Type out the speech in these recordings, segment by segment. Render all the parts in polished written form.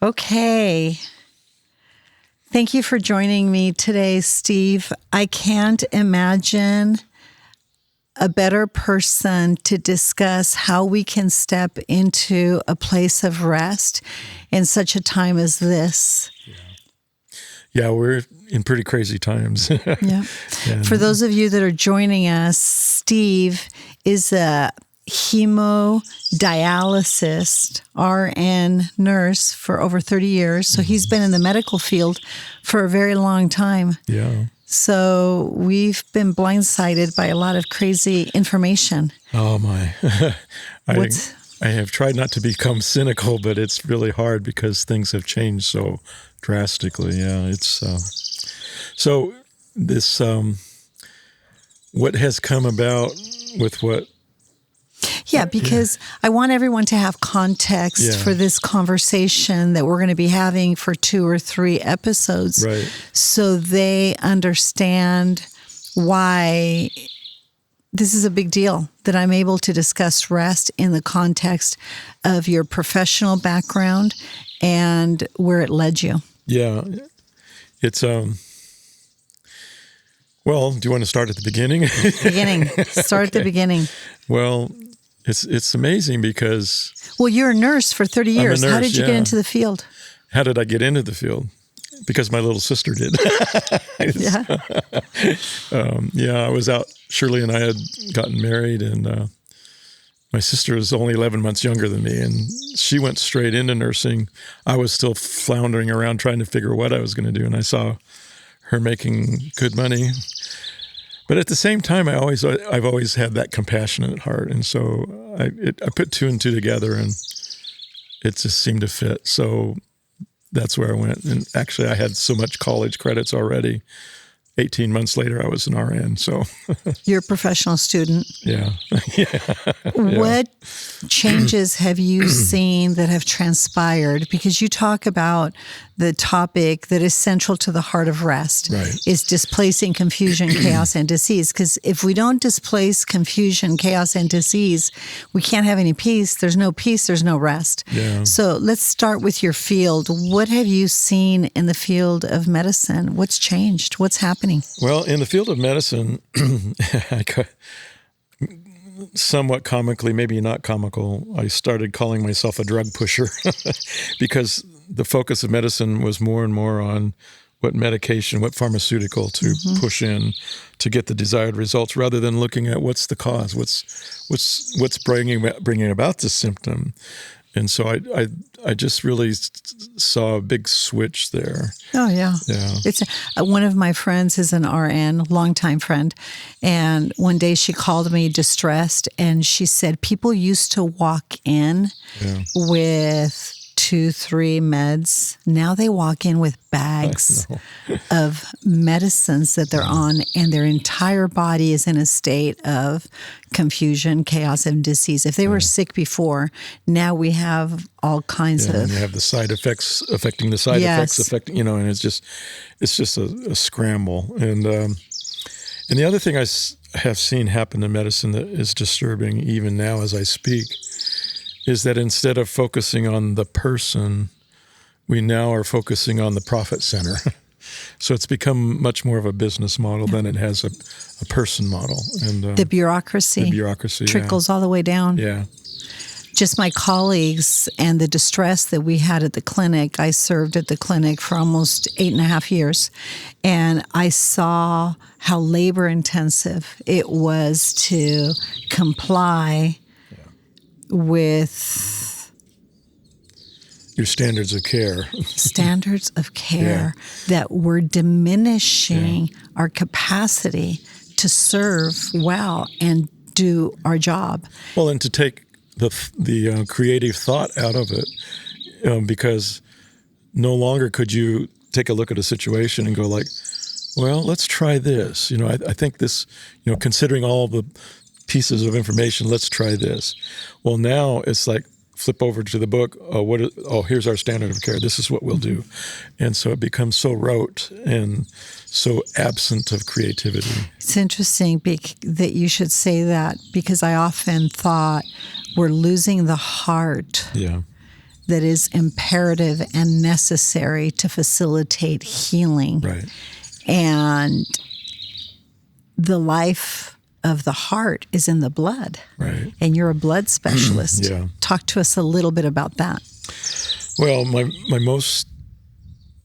Okay. Thank you for joining me today, Steve. I can't imagine a better person to discuss how we can step into a place of rest in such a time as this. Yeah, we're in pretty crazy times. Yeah. For those of you that are joining us, Steve is a hemodialysis RN nurse for over 30 years. So he's been in the medical field for a very long time. Yeah. So we've been blindsided by a lot of crazy information. Oh, my. I have tried not to become cynical, but it's really hard because things have changed so drastically. Yeah, it's so this what has come about with what. Yeah, because I want everyone to have context for this conversation that we're going to be having for 2 or 3 episodes, Right. So they understand why this is a big deal, that I'm able to discuss rest in the context of your professional background and where it led you. Yeah, it's well, do you want to start at the beginning? Start at the beginning. Well, it's amazing because... Well, you're a nurse for 30 years. I'm a nurse, How did you get into the field? How did I get into the field? Because my little sister did. I was out. Shirley and I had gotten married, and my sister was only 11 months younger than me, and she went straight into nursing. I was still floundering around trying to figure what I was going to do, and I saw her making good money. But at the same time, I've always had that compassionate heart, and so I put 2 and 2 together, and it just seemed to fit. So that's where I went. And actually, I had so much college credits already. 18 months later, I was an RN. So you're a professional student. Yeah. What changes have you seen that have transpired? Because you talk about the topic that is central to the heart of rest, is displacing confusion, chaos, and disease. Because if we don't displace confusion, chaos, and disease, we can't have any peace. There's no peace, there's no rest. Yeah. So let's start with your field. What have you seen in the field of medicine? What's changed? What's happening? Well, in the field of medicine, somewhat comically, maybe not comical, I started calling myself a drug pusher because the focus of medicine was more and more on what medication, what pharmaceutical to push in to get the desired results, rather than looking at what's the cause, what's bringing about this symptom. And so I just really saw a big switch there. Oh, yeah. Yeah. It's one of my friends is an RN, longtime friend. And one day she called me distressed, and she said people used to walk in with 2-3 meds. Now they walk in with bags of medicines that they're on, and their entire body is in a state of confusion, chaos, and disease. If they were sick before, now we have all kinds of... And you have the side effects affecting the side effects, affecting, and it's just a scramble. And the other thing I have seen happen in medicine that is disturbing even now as I speak is that instead of focusing on the person, we now are focusing on the profit center. So it's become much more of a business model than it has a person model. And the bureaucracy trickles all the way down. Yeah. Just my colleagues and the distress that we had at the clinic. I served at the clinic for almost 8.5 years, and I saw how labor intensive it was to comply with your standards of care. That were diminishing our capacity to serve well and do our job. Well, and to take the creative thought out of it, because no longer could you take a look at a situation and go like, well, let's try this. I think this, considering all the pieces of information, let's try this. Well, now it's like flip over to the book. Here's our standard of care. This is what we'll do. And so it becomes so rote and so absent of creativity. It's interesting that you should say that, because I often thought we're losing the heart that is imperative and necessary to facilitate healing. Right. And the life of the heart is in the blood. Right. And you're a blood specialist. Yeah. Talk to us a little bit about that. Well, my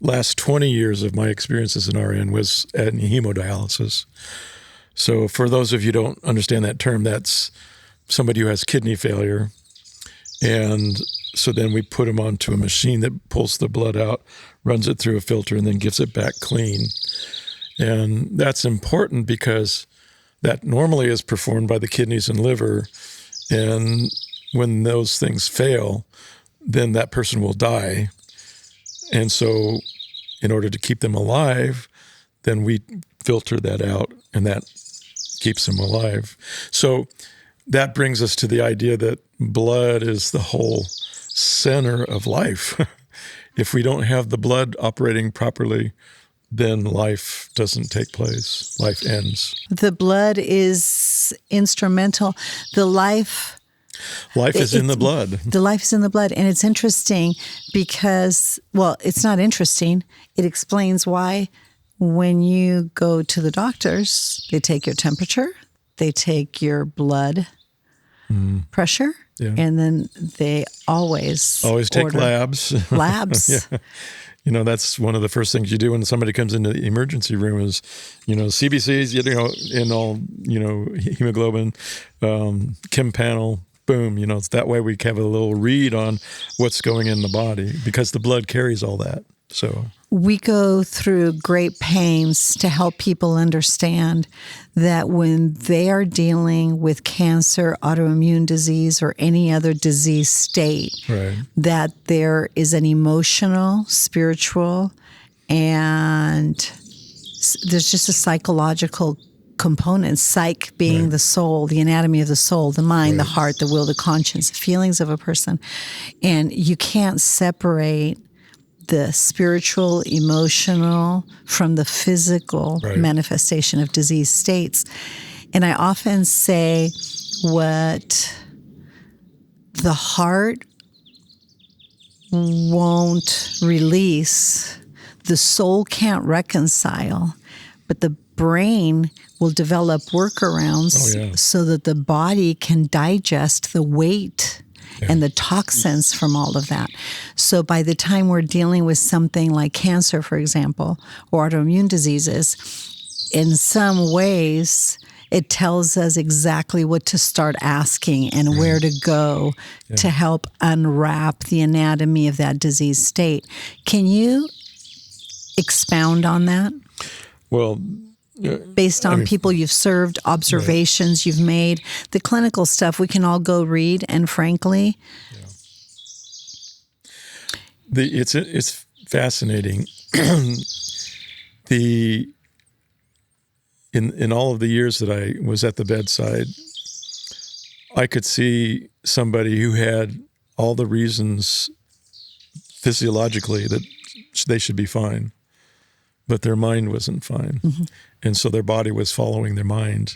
last 20 years of my experience as an RN was at hemodialysis. So for those of you who don't understand that term, that's somebody who has kidney failure. And so then we put them onto a machine that pulls the blood out, runs it through a filter, and then gives it back clean. And that's important because that normally is performed by the kidneys and liver. And when those things fail, then that person will die. And so in order to keep them alive, then we filter that out, and that keeps them alive. So that brings us to the idea that blood is the whole center of life. If we don't have the blood operating properly, then life doesn't take place. Life ends. The blood is instrumental. Life is in the blood. The life is in the blood. And it's interesting because, well, it's not interesting. It explains why when you go to the doctors, they take your temperature, they take your blood pressure, and then they always take labs. Labs. Yeah. You know, that's one of the first things you do when somebody comes into the emergency room is, CBCs, and all, hemoglobin, chem panel, boom, it's that way we have a little read on what's going in the body because the blood carries all that. So we go through great pains to help people understand that when they are dealing with cancer, autoimmune disease, or any other disease state, right, that there is an emotional, spiritual, and there's just a psychological component, psych being the soul, the anatomy of the soul, the mind, the heart, the will, the conscience, the feelings of a person. And you can't separate the spiritual, emotional from the physical manifestation of disease states. And I often say what the heart won't release, the soul can't reconcile, but the brain will develop workarounds so that the body can digest the weight and the toxins from all of that. So by the time we're dealing with something like cancer, for example, or autoimmune diseases, in some ways, it tells us exactly what to start asking and where to go to help unwrap the anatomy of that disease state. Can you expound on that? Well, based on people you've served, observations you've made, the clinical stuff we can all go read. And frankly, it's fascinating. In all of the years that I was at the bedside, I could see somebody who had all the reasons physiologically that they should be fine, but their mind wasn't fine. Mm-hmm. And so their body was following their mind.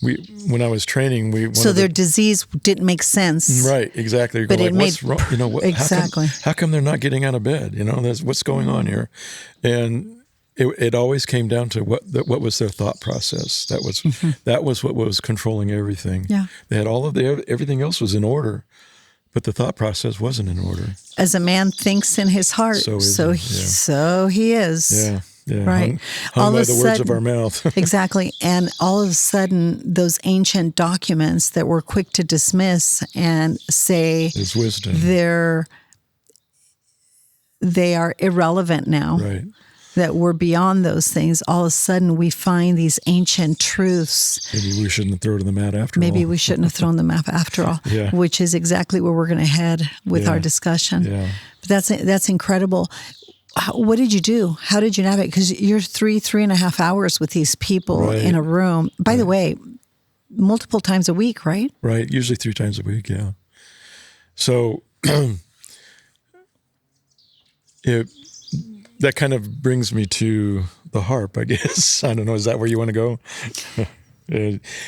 When I was training, their disease didn't make sense. Right, exactly. But it what's made wrong? exactly. How come they're not getting out of bed? What's going on here? And it always came down to what was their thought process. That was what was controlling everything. Yeah, they had all of everything else was in order, but the thought process wasn't in order. As a man thinks in his heart, so he is. Yeah. Yeah, right. Hung by the words of our mouth. Exactly. And all of a sudden, those ancient documents that we're quick to dismiss and say is wisdom. They are irrelevant now. Right. That we're beyond those things. All of a sudden, we find these ancient truths. Maybe we shouldn't have thrown them out after all. Maybe we shouldn't have thrown them out after all. Yeah. Which is exactly where we're going to head with our discussion. Yeah. But that's incredible. What did you do? How did you navigate? Because you're 3.5 hours with these people in a room. By the way, multiple times a week, right? Right. Usually 3 times a week. Yeah. So that kind of brings me to the harp, I guess. I don't know. Is that where you want to go?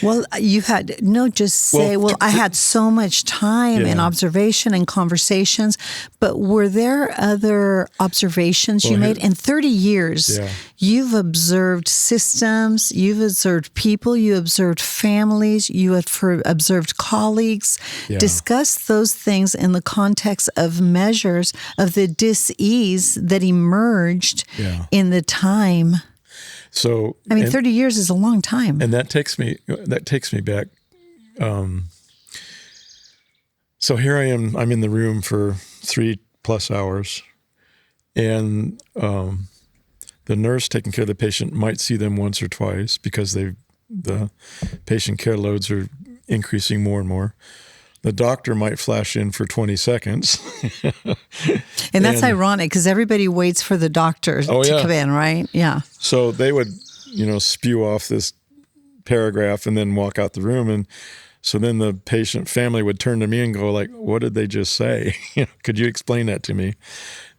Well, you had I had so much time and observation and conversations, but were there other observations you made? In 30 years, you've observed systems, you've observed people, you observed families, you have observed colleagues. Discuss those things in the context of measures of the dis-ease that emerged in the time. So 30 years is a long time, and that takes me back. So here I am. I'm in the room for 3+ hours, and the nurse taking care of the patient might see them once or twice because the patient care loads are increasing more and more. The doctor might flash in for 20 seconds. And that's ironic because everybody waits for the doctor to come in, right? Yeah. So they would, spew off this paragraph and then walk out the room. And so then the patient family would turn to me and go like, what did they just say? Could you explain that to me?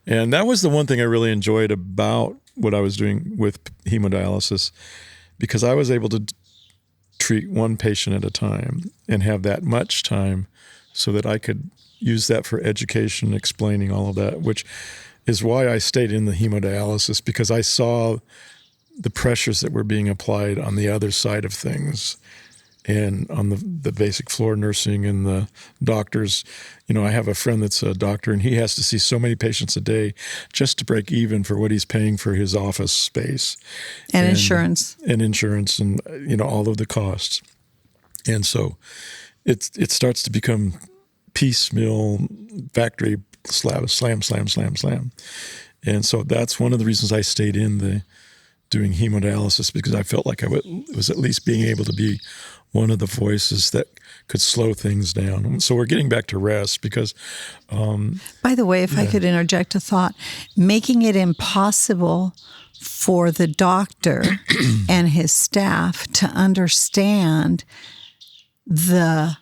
And that was the one thing I really enjoyed about what I was doing with hemodialysis, because I was able to treat one patient at a time and have that much time so that I could use that for education, explaining all of that, which is why I stayed in the hemodialysis, because I saw the pressures that were being applied on the other side of things and on the basic floor nursing and the doctors. I have a friend that's a doctor, and he has to see so many patients a day just to break even for what he's paying for his office space. And insurance. And insurance and, all of the costs. And so it starts to become piecemeal factory slam. And so that's one of the reasons I stayed in doing hemodialysis, because I felt like I was at least being able to be one of the voices that could slow things down. So we're getting back to rest because... By the way, if I could interject a thought, making it impossible for the doctor and his staff to understand the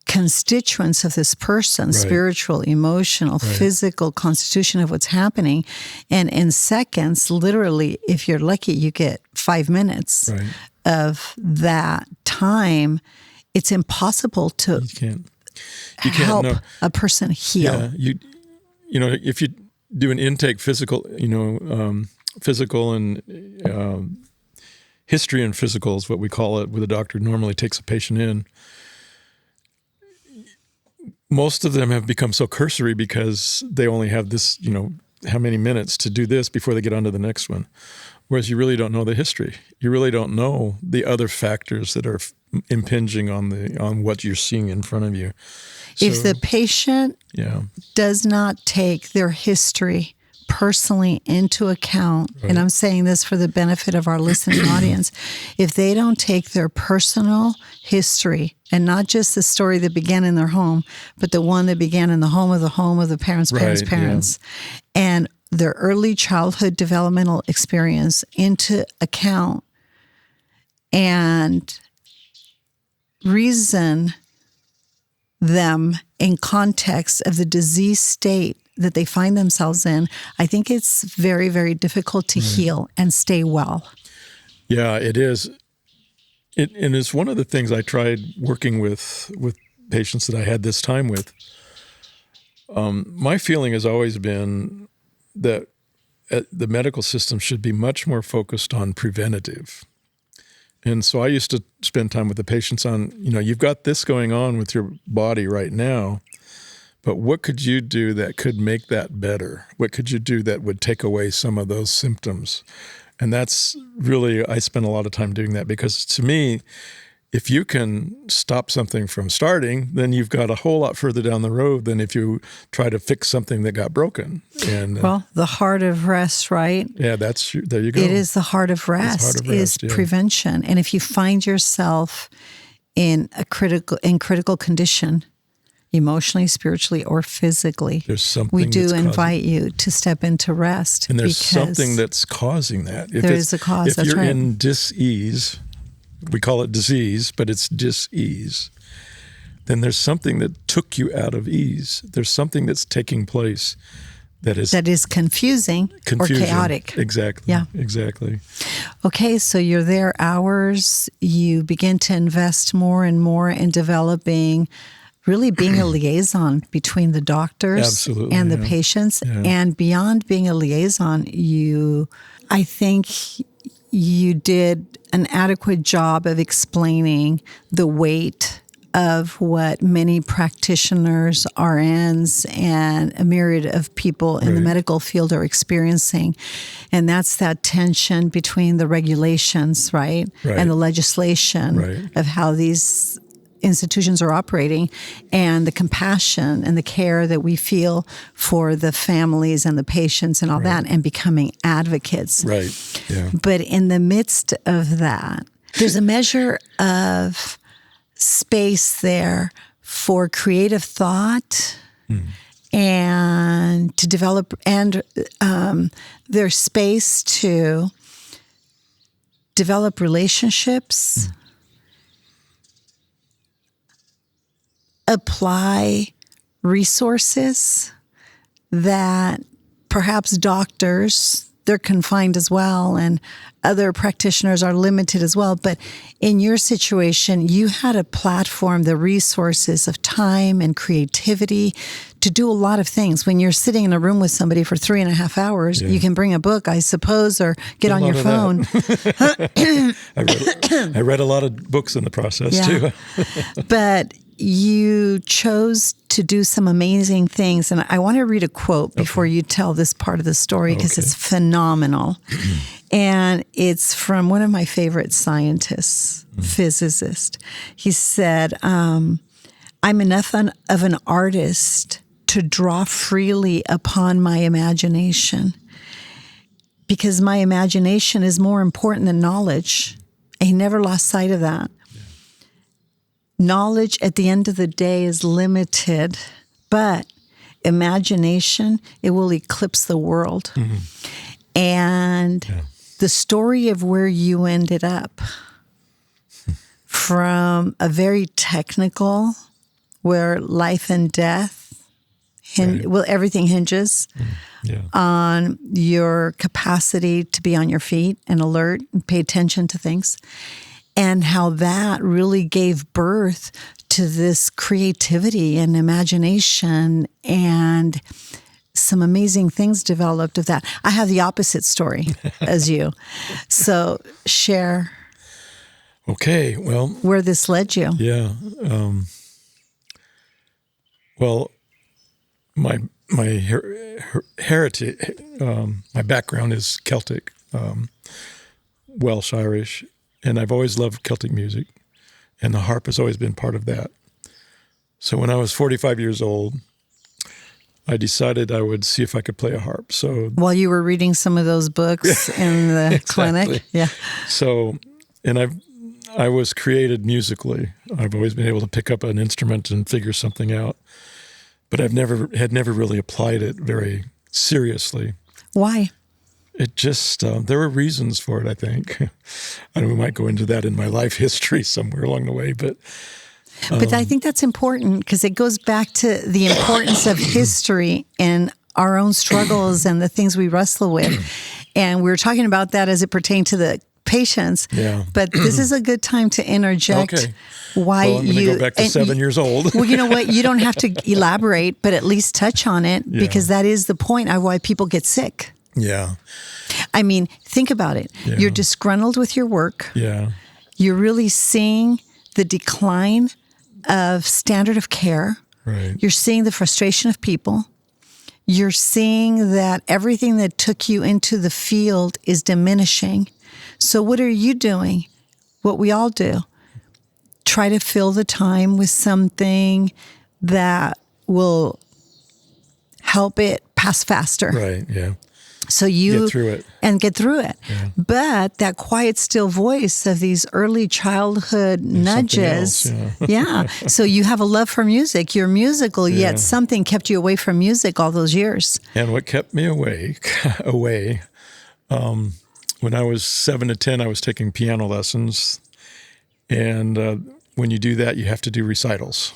constituents of this person, spiritual, emotional, physical constitution of what's happening. And in seconds, literally, if you're lucky, you get 5 minutes of that time. It's impossible to help a person heal. Yeah, if you do an intake physical, physical and history and physical is what we call it, where the doctor normally takes a patient in. Most of them have become so cursory because they only have this, how many minutes to do this before they get on to the next one. Whereas you really don't know the history. You really don't know the other factors that are impinging on what you're seeing in front of you. If the patient does not take their history personally into account, and I'm saying this for the benefit of our listening audience, if they don't take their personal history, and not just the story that began in their home, but the one that began in the home of the parents, and their early childhood developmental experience into account, and reason them in context of the disease state that they find themselves in, I think it's very, very difficult to heal and stay well. Yeah, it is. And it's one of the things I tried working with patients that I had this time with. My feeling has always been that the medical system should be much more focused on preventative. And so I used to spend time with the patients on, you've got this going on with your body right now, but what could you do that could make that better? What could you do that would take away some of those symptoms? And that's really, I spend a lot of time doing that, because to me, if you can stop something from starting, then you've got a whole lot further down the road than if you try to fix something that got broken. And the heart of rest, right? Yeah, there you go. It is the heart of rest, is prevention. And if you find yourself in critical condition, emotionally, spiritually, or physically, we do invite you to step into rest. And there's something that's causing that. There is a cause, if you're in dis-ease, we call it disease, but it's dis-ease, then there's something that took you out of ease. There's something that's taking place that is confusing or chaotic. Exactly. Yeah. Exactly. Okay, so you're there hours. You begin to invest more and more in developing, really being a liaison between the doctors Absolutely, and the patients. Yeah. And beyond being a liaison, I think you did an adequate job of explaining the weight of what many practitioners, RNs, and a myriad of people in the medical field are experiencing. And that's that tension between the regulations, right? And the legislation of how these institutions are operating, and the compassion and the care that we feel for the families and the patients and all that, and becoming advocates. Right, yeah. But in the midst of that, there's a measure of space there for creative thought and to develop, and there's space to develop relationships, apply resources that perhaps doctors, they're confined as well, and other practitioners are limited as well. But in your situation, you had a platform, the resources of time and creativity to do a lot of things. When you're sitting in a room with somebody for 3.5 hours, you can bring a book, I suppose, or get on your phone. I read a lot of books in the process too. But you chose to do some amazing things. And I want to read a quote before you tell this part of the story, because it's phenomenal. And it's from one of my favorite scientists, physicist. He said, I'm enough of an artist to draw freely upon my imagination, because my imagination is more important than knowledge. And he never lost sight of that. Knowledge at the end of the day is limited, but imagination, it will eclipse the world. And the story of where you ended up from a very technical, where life and death, everything hinges on your capacity to be on your feet and alert and pay attention to things. And how that really gave birth to this creativity and imagination, and some amazing things developed of that. I have the opposite story as you. So share. Okay, well, where this led you. Yeah. Well, my heritage, my background is Celtic, Welsh, Irish. And I've always loved Celtic music, and the harp has always been part of that. So when I was 45 years old, I decided I would see if I could play a harp. So while you were reading some of those books in the clinic, So, and I was created musically. I've always been able to pick up an instrument and figure something out, but had never really applied it very seriously. Why? It just, there were reasons for it, I think. And we might go into that in my life history somewhere along the way, but I think that's important, because it goes back to the importance of history and our own struggles and the things we wrestle with. And we were talking about that as it pertained to the patients. Yeah. But this is a good time to interject why I'm going to go back to 7 years old. Well, you know what? You don't have to elaborate, but at least touch on it, because that is the point of why people get sick. Yeah. I mean, think about it. Yeah. You're disgruntled with your work. Yeah. You're really seeing the decline of standard of care. Right. You're seeing the frustration of people. You're seeing that everything that took you into the field is diminishing. So what are you doing? What we all do. Try to fill the time with something that will help it pass faster. Right, yeah. So you get through it. Yeah. But that quiet, still voice of these early childhood nudges. Else, So you have a love for music. You're musical, yet something kept you away from music all those years. And what kept me away, when I was 7 to 10, I was taking piano lessons. And when you do that, you have to do recitals.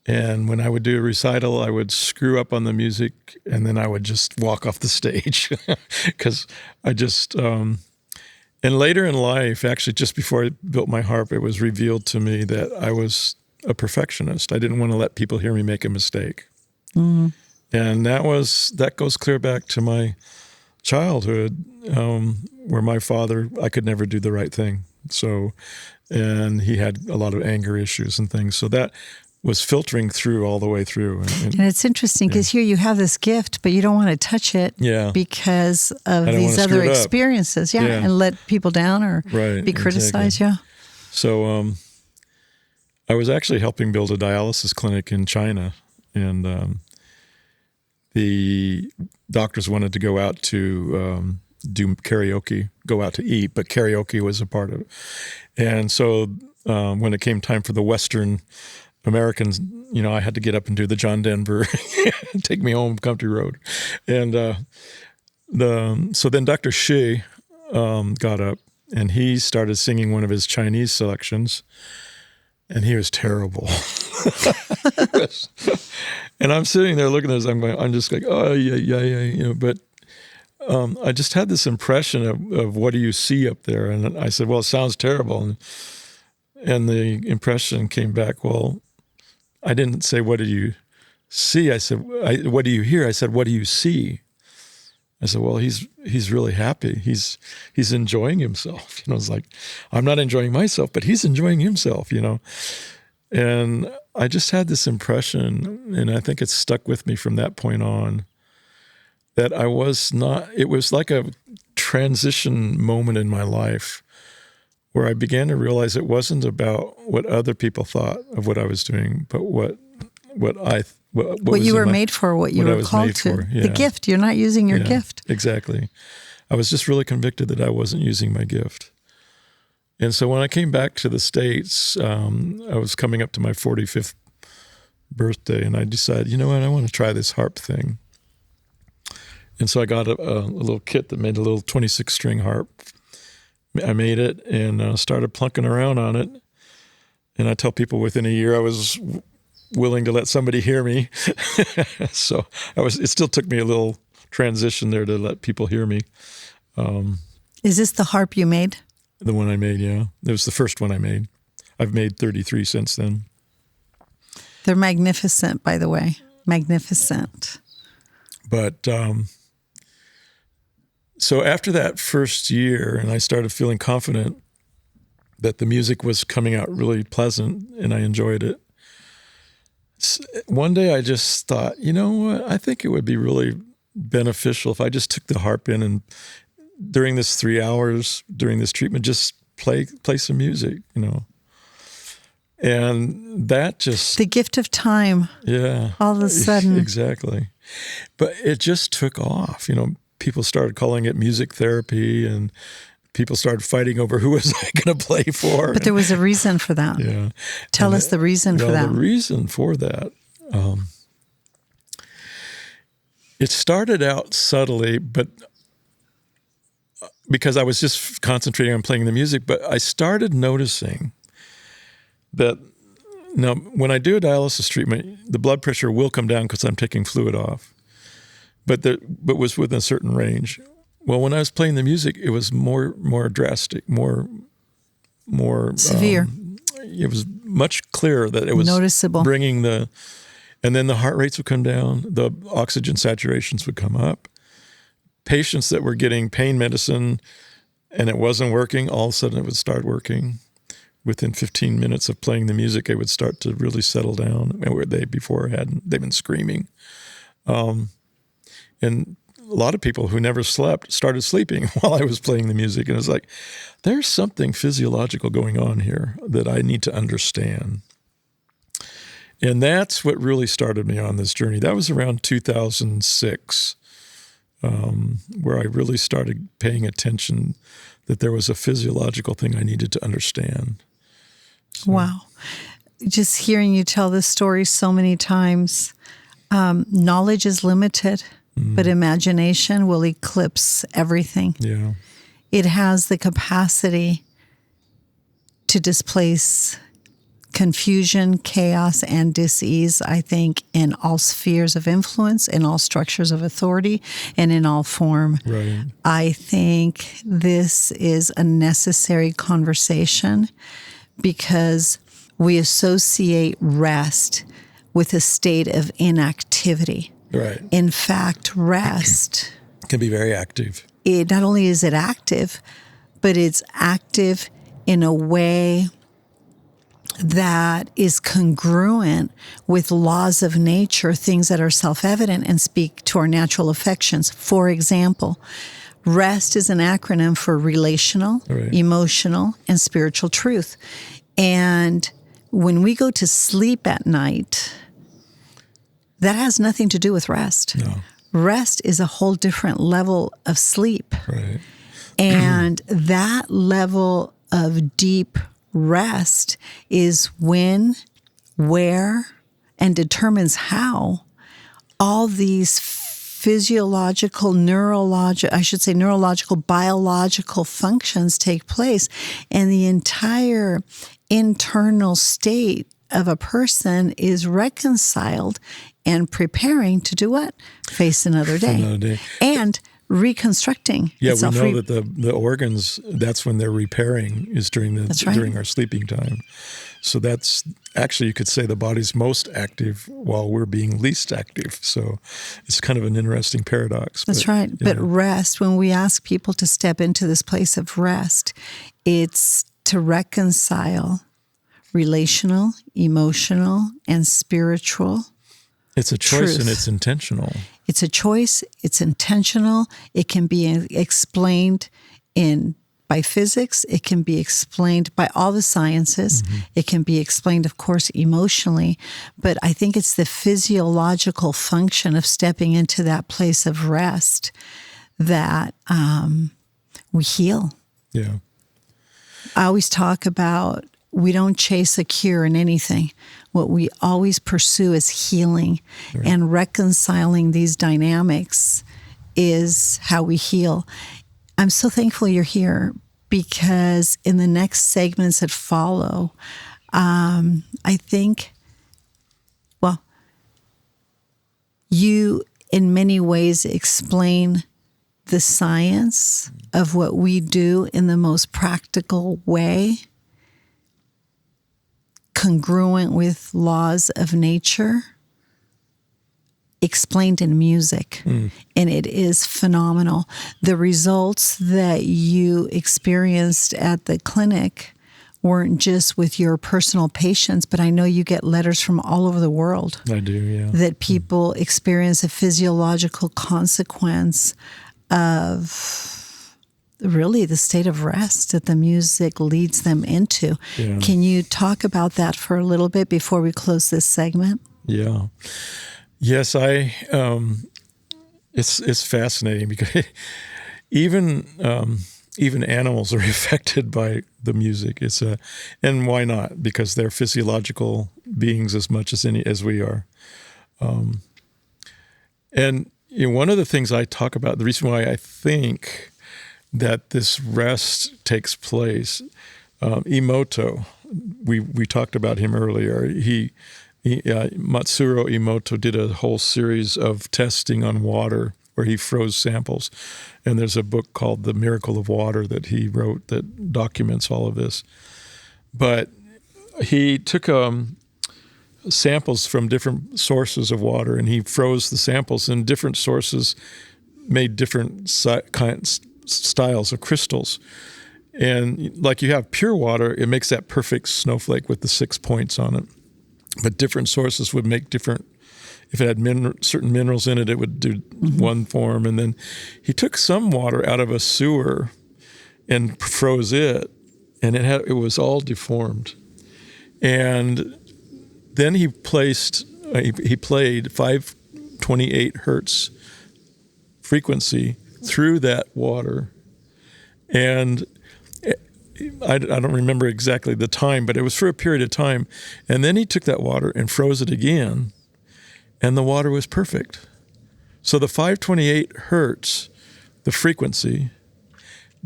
And when I would do a recital, I would screw up on the music, and then I would just walk off the stage because I just. And later in life, actually, just before I built my harp, it was revealed to me that I was a perfectionist. I didn't want to let people hear me make a mistake, and that goes clear back to my childhood, where my father, I could never do the right thing. So, and he had a lot of anger issues and things. So that was filtering through all the way through. And it's interesting because here you have this gift, but you don't want to touch it because of these other experiences. And let people down or be criticized. Exactly. So I was actually helping build a dialysis clinic in China, and the doctors wanted to go out to do karaoke, go out to eat, but karaoke was a part of it. And so when it came time for the Western Americans, I had to get up and do the John Denver, take me home, country road. And so then Dr. Shi got up, and he started singing one of his Chinese selections, and he was terrible. And I'm sitting there looking at this, I'm just like, oh, yeah. But I just had this impression of what do you see up there? And I said, well, it sounds terrible. And the impression came back, well, I didn't say, what do you see? I said, what do you hear? I said, what do you see? I said, well, he's really happy. He's enjoying himself. It's like, I'm not enjoying myself, but he's enjoying himself, And I just had this impression, and I think it's stuck with me from that point on, that it was like a transition moment in my life where I began to realize it wasn't about what other people thought of what I was doing, but what you were made for, what you were called to. The gift. You're not using your gift. Exactly. I was just really convicted that I wasn't using my gift. And so when I came back to the States, I was coming up to my 45th birthday, and I decided, you know what, I want to try this harp thing. And so I got a little kit that made a little 26-string harp. I made it and started plunking around on it. And I tell people within a year I was willing to let somebody hear me. So it still took me a little transition there to let people hear me. Is this the harp you made? The one I made, yeah. It was the first one I made. I've made 33 since then. They're magnificent, by the way. Magnificent. But so after that first year, and I started feeling confident that the music was coming out really pleasant and I enjoyed it, one day I just thought, you know what, I think it would be really beneficial if I just took the harp in and during this 3 hours, during this treatment, just play some music, And that just... The gift of time. Yeah. All of a sudden. Exactly. But it just took off, People started calling it music therapy, and people started fighting over who was I going to play for. But there was a reason for that. Yeah. Tell us the reason for that. The reason for that, it started out subtly, but because I was just concentrating on playing the music, but I started noticing that now when I do a dialysis treatment, the blood pressure will come down because I'm taking fluid off. But was within a certain range. Well, when I was playing the music, it was more drastic, more severe. It was much clearer that it was noticeable. And then the heart rates would come down, the oxygen saturations would come up. Patients that were getting pain medicine and it wasn't working, all of a sudden it would start working. Within 15 minutes of playing the music, it would start to really settle down. Where they've been screaming. And a lot of people who never slept started sleeping while I was playing the music. And it's like, there's something physiological going on here that I need to understand. And that's what really started me on this journey. That was around 2006, where I really started paying attention that there was a physiological thing I needed to understand. So. Wow. Just hearing you tell this story so many times, knowledge is limited. But imagination will eclipse everything. Yeah. It has the capacity to displace confusion, chaos, and dis-ease, I think, in all spheres of influence, in all structures of authority, and in all form. Right. I think this is a necessary conversation because we associate rest with a state of inactivity. Right. In fact, rest Can be very active. It not only is it active, but it's active in a way that is congruent with laws of nature, things that are self-evident and speak to our natural affections. For example, REST is an acronym for relational, Right. emotional, and spiritual truth. And when we go to sleep at night, that has nothing to do with rest. No. Rest is a whole different level of sleep. Right. And that level of deep rest is when, where, and determines how all these physiological, neurological, biological functions take place. And the entire internal state of a person is reconciled and preparing to do what? Face another day. Another day. And reconstructing Yeah, itself. we know that the organs, that's when they're repairing, is during That's right. during our sleeping time. So that's actually, you could say, the body's most active while we're being least active. So it's kind of an interesting paradox. That's right. But rest, when we ask people to step into this place of rest, it's to reconcile relational, emotional, and spiritual. It's a choice truth. and it's intentional. It's a choice. It's intentional. It can be explained by physics. It can be explained by all the sciences. Mm-hmm. It can be explained, of course, emotionally. But I think it's the physiological function of stepping into that place of rest that we heal. Yeah. I always talk about we don't chase a cure in anything. What we always pursue is healing, right. And reconciling these dynamics is how we heal. I'm so thankful you're here because in the next segments that follow, I think, well, you in many ways explain the science of what we do in the most practical way, congruent with laws of nature, explained in music. And it is phenomenal. The results that you experienced at the clinic weren't just with your personal patients, but I know you get letters from all over the world. I do, yeah. That people experience a physiological consequence of really the state of rest that the music leads them into. Yeah. Can you talk about that for a little bit before we close this segment? Yeah. Yes, it's fascinating because even animals are affected by the music. And why not? Because they're physiological beings as much as we are. And one of the things I talk about, the reason why I think that this rest takes place, Emoto, we talked about him earlier. Matsuro Emoto did a whole series of testing on water where he froze samples. And there's a book called The Miracle of Water that he wrote that documents all of this. But he took samples from different sources of water and he froze the samples, and different sources made different styles of crystals. And like you have pure water, it makes that perfect snowflake with the 6 points on it. But different sources would make different, if it had certain minerals in it, it would do one form. And then he took some water out of a sewer and froze it, and it was all deformed. And then he played 528 hertz frequency through that water. And I don't remember exactly the time, but it was for a period of time. And then he took that water and froze it again, and the water was perfect. So the 528 hertz, the frequency,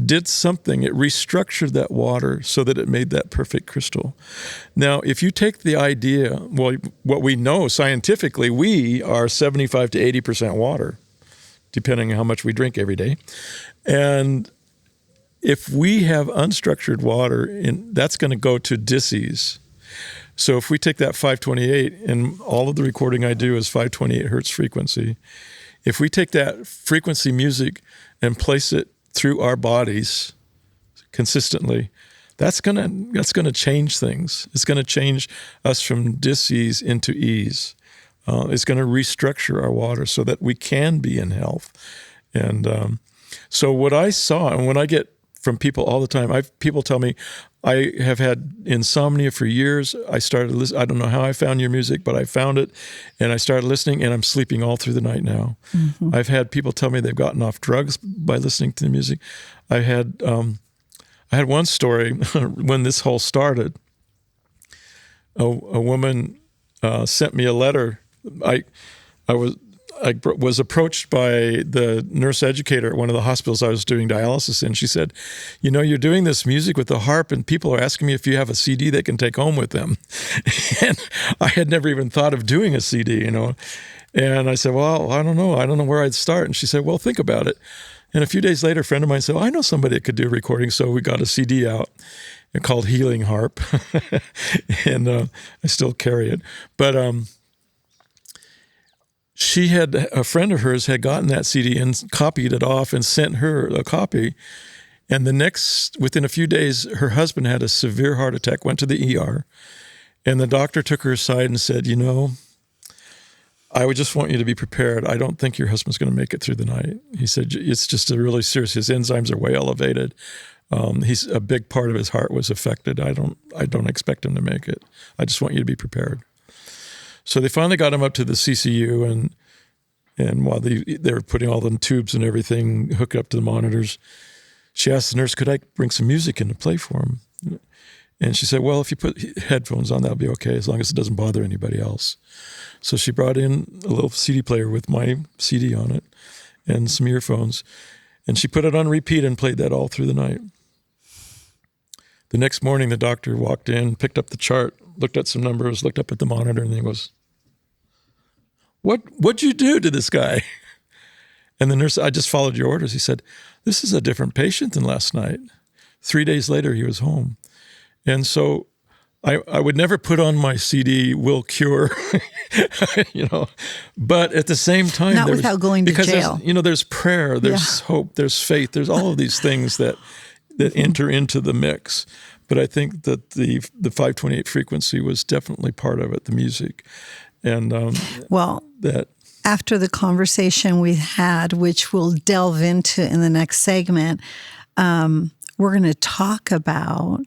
did something. It restructured that water so that it made that perfect crystal. Now, if you take the idea, well, what we know scientifically, we are 75 to 80% water, depending on how much we drink every day. And if we have unstructured water, that's going to go to dis-ease. So if we take that 528, and all of the recording I do is 528 hertz frequency, if we take that frequency music and place it through our bodies consistently, that's gonna change things. It's gonna change us from dis-ease into ease. It's gonna restructure our water so that we can be in health. And so what I saw, and when I get from people all the time, people tell me, I have had insomnia for years. I started listening. I don't know how I found your music, but I found it, and I started listening, and I'm sleeping all through the night now. Mm-hmm. I've had people tell me they've gotten off drugs by listening to the music. I had one story when this whole started. A woman sent me a letter. I was approached by the nurse educator at one of the hospitals I was doing dialysis in. She said, you're doing this music with the harp, and people are asking me if you have a CD they can take home with them. And I had never even thought of doing a CD, And I said, well, I don't know. I don't know where I'd start. And she said, well, think about it. And a few days later, a friend of mine said, I know somebody that could do a recording. So we got a CD out called Healing Harp. And I still carry it. But a friend of hers had gotten that CD and copied it off and sent her a copy. And within a few days, her husband had a severe heart attack, went to the ER. And the doctor took her aside and said, I would just want you to be prepared. I don't think your husband's going to make it through the night. He said, it's just a really serious, his enzymes are way elevated. He's a big part of his heart was affected. I don't expect him to make it. I just want you to be prepared. So they finally got him up to the CCU, and while they were putting all the tubes and everything hooked up to the monitors, she asked the nurse, could I bring some music in to play for him? And she said, well, if you put headphones on, that'll be okay, as long as it doesn't bother anybody else. So she brought in a little CD player with my CD on it and some earphones, and she put it on repeat and played that all through the night. The next morning, the doctor walked in, picked up the chart, looked at some numbers, looked up at the monitor, and he goes, What'd you do to this guy? And the nurse, I just followed your orders. He said, this is a different patient than last night. 3 days later, he was home. And so I would never put on my CD, Will Cure, but at the same time, not without going to jail. There's prayer, there's hope, there's faith, there's all of these things that enter into the mix. But I think that the 528 frequency was definitely part of it, the music. And after the conversation we had, which we'll delve into in the next segment, we're going to talk about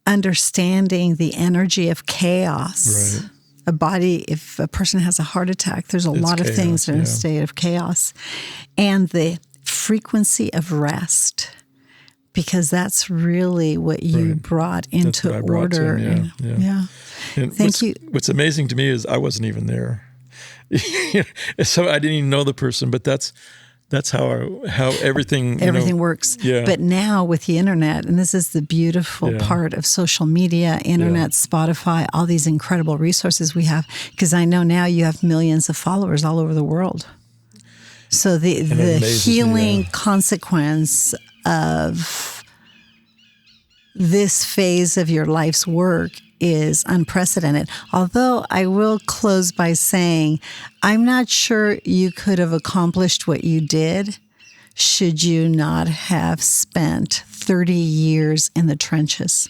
understanding the energy of chaos. Right. If a person has a heart attack, there's a lot of things that are in a state of chaos. And the frequency of rest, because that's really what you brought into order. And Thank you. What's amazing to me is I wasn't even there. So I didn't even know the person, but that's how everything works. Yeah. But now with the internet, and this is the beautiful part of social media, internet, Spotify, all these incredible resources we have, because I know now you have millions of followers all over the world. So the healing consequence of this phase of your life's work is unprecedented. Although I will close by saying, I'm not sure you could have accomplished what you did should you not have spent 30 years in the trenches.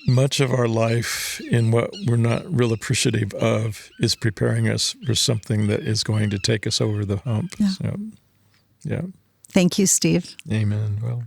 Much of our life in what we're not real appreciative of is preparing us for something that is going to take us over the hump. Yeah. So, yeah. Thank you, Steve. Amen. Well.